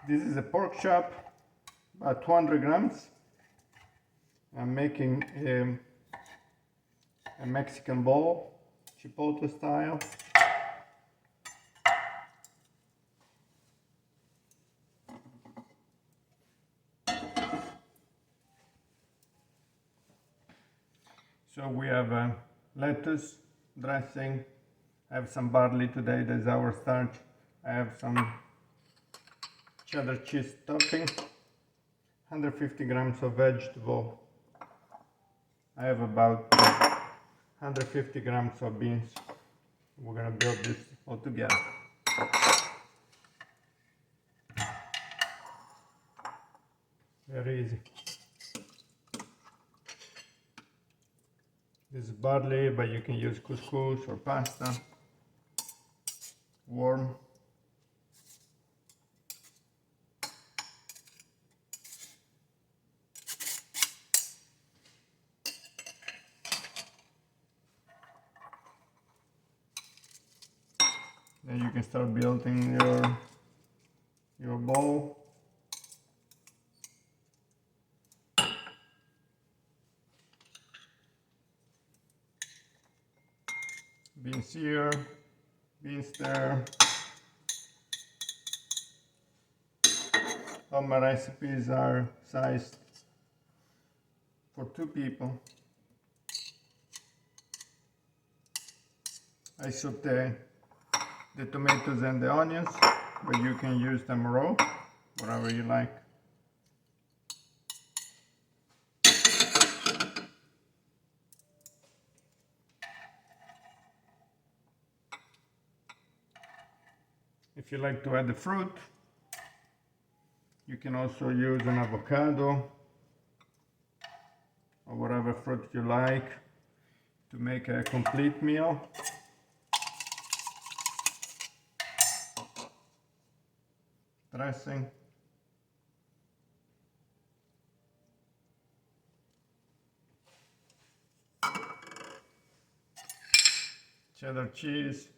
This is a pork chop, about 200 grams. I'm making a Mexican bowl, chipotle style. So we have lettuce, dressing. I have some barley today, that's our starch. I have some cheddar cheese topping, 150 grams of vegetable. I have about 150 grams of beans. We're gonna build this all together. Very easy. This is barley, but you can use couscous or pasta. Warm. Then you can start building your bowl. Beans here, beans there. All my recipes are sized for 2 people. I saute the tomatoes and the onions, but you can use them raw, whatever you like. If you like to add the fruit, you can also use an avocado or whatever fruit you like to make a complete meal. Dressing. Cheddar cheese.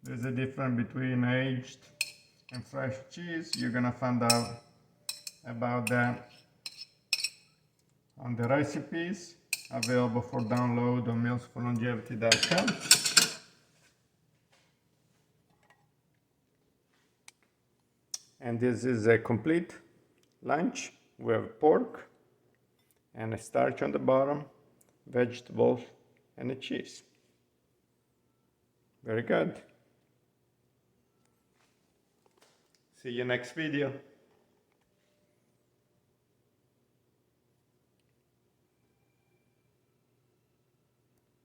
There's a difference between aged and fresh cheese. You're gonna find out about that on the recipes available for download on mealsforlongevity.com. And this is a complete lunch. We have pork and a starch on the bottom, vegetables, and a cheese. Very good. See you next video.